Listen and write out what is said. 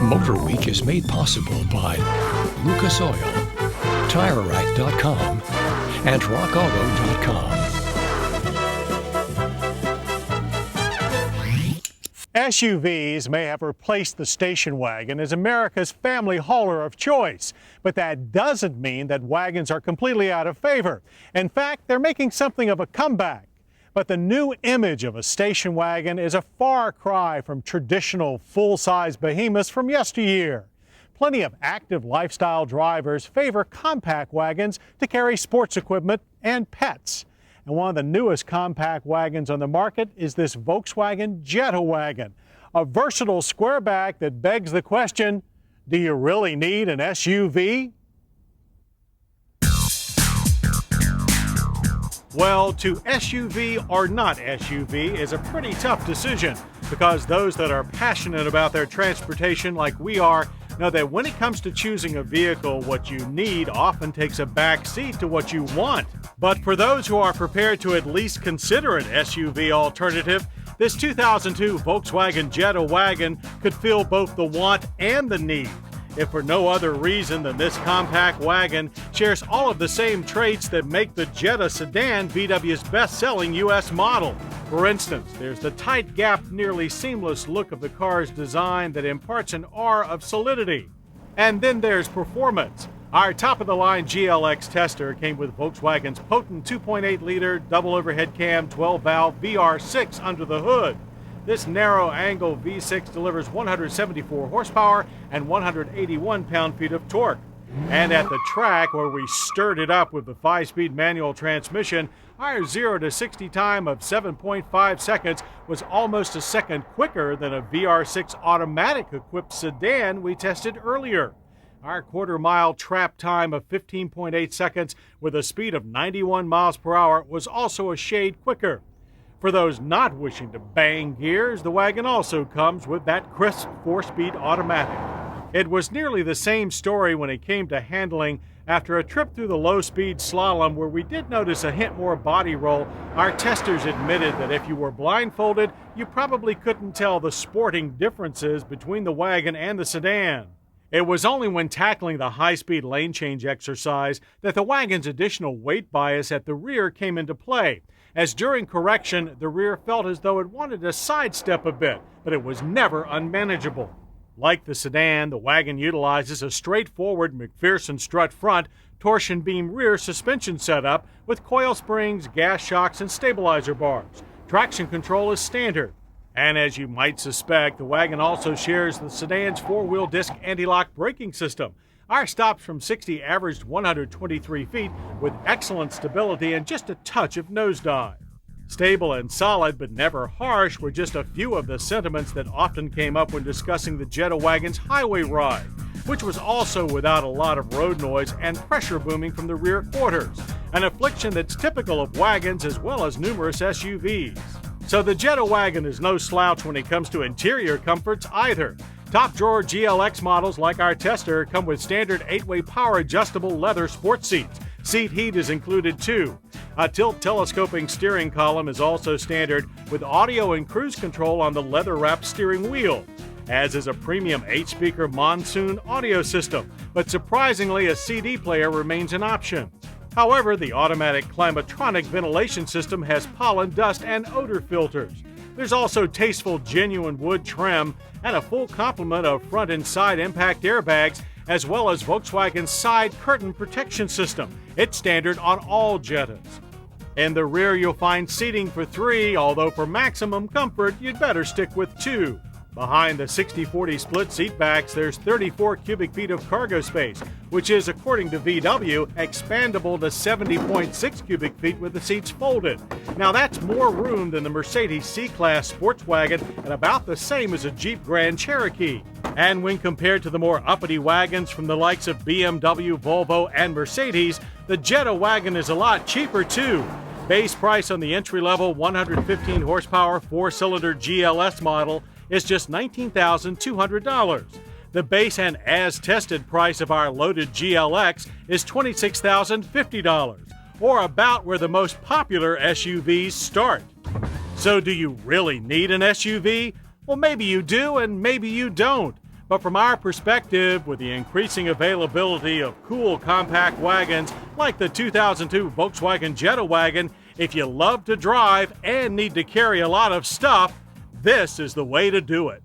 MotorWeek is made possible by Lucas Oil, TireRack.com, and RockAuto.com. SUVs may have replaced the station wagon as America's family hauler of choice, but that doesn't mean that wagons are completely out of favor. In fact, they're making something of a comeback. But the new image of a station wagon is a far cry from traditional full-size behemoths from yesteryear. Plenty of active lifestyle drivers favor compact wagons to carry sports equipment and pets. And one of the newest compact wagons on the market is this Volkswagen Jetta wagon, a versatile squareback that begs the question, do you really need an SUV? Well, to SUV or not SUV is a pretty tough decision because those that are passionate about their transportation like we are know that when it comes to choosing a vehicle, what you need often takes a back seat to what you want. But for those who are prepared to at least consider an SUV alternative, this 2002 Volkswagen Jetta wagon could fill both the want and the need. If for no other reason than this compact wagon shares all of the same traits that make the Jetta sedan VW's best-selling U.S. model. For instance, there's the tight-gap, nearly seamless look of the car's design that imparts an aura of solidity. And then there's performance. Our top-of-the-line GLX tester came with Volkswagen's potent 2.8-liter double-overhead cam 12-valve VR6 under the hood. This narrow-angle V6 delivers 174 horsepower and 181 pound-feet of torque. And at the track, where we stirred it up with the 5-speed manual transmission, our 0 to 60 time of 7.5 seconds was almost a second quicker than a VR6 automatic-equipped sedan we tested earlier. Our quarter-mile trap time of 15.8 seconds with a speed of 91 miles per hour was also a shade quicker. For those not wishing to bang gears, the wagon also comes with that crisp 4-speed automatic. It was nearly the same story when it came to handling. After a trip through the low-speed slalom where we did notice a hint more body roll, our testers admitted that if you were blindfolded, you probably couldn't tell the sporting differences between the wagon and the sedan. It was only when tackling the high-speed lane change exercise that the wagon's additional weight bias at the rear came into play, as during correction, the rear felt as though it wanted to sidestep a bit, but it was never unmanageable. Like the sedan, the wagon utilizes a straightforward McPherson strut front, torsion beam rear suspension setup with coil springs, gas shocks, and stabilizer bars. Traction control is standard. And as you might suspect, the wagon also shares the sedan's 4-wheel disc anti-lock braking system. Our stops from 60 averaged 123 feet with excellent stability and just a touch of nosedive. Stable and solid but never harsh were just a few of the sentiments that often came up when discussing the Jetta wagon's highway ride, which was also without a lot of road noise and pressure booming from the rear quarters, an affliction that's typical of wagons as well as numerous SUVs. So the Jetta wagon is no slouch when it comes to interior comforts either. Top-drawer GLX models like our tester come with standard 8-way power-adjustable leather sports seats. Seat heat is included too. A tilt-telescoping steering column is also standard with audio and cruise control on the leather-wrapped steering wheel, as is a premium 8-speaker Monsoon audio system, but surprisingly a CD player remains an option. However, the automatic climatronic ventilation system has pollen, dust, and odor filters. There's also tasteful genuine wood trim and a full complement of front and side impact airbags, as well as Volkswagen's side curtain protection system. It's standard on all Jettas. In the rear, you'll find seating for 3, although for maximum comfort, you'd better stick with 2. Behind the 60-40 split seat backs, there's 34 cubic feet of cargo space, which is, according to VW, expandable to 70.6 cubic feet with the seats folded. Now that's more room than the Mercedes C-Class sports wagon and about the same as a Jeep Grand Cherokee. And when compared to the more uppity wagons from the likes of BMW, Volvo, and Mercedes, the Jetta wagon is a lot cheaper too. Base price on the entry-level 115 horsepower 4-cylinder GLS model is just $19,200. The base and as-tested price of our loaded GLX is $26,050, or about where the most popular SUVs start. So do you really need an SUV? Well, maybe you do and maybe you don't. But from our perspective, with the increasing availability of cool compact wagons like the 2002 Volkswagen Jetta Wagon, if you love to drive and need to carry a lot of stuff, this is the way to do it.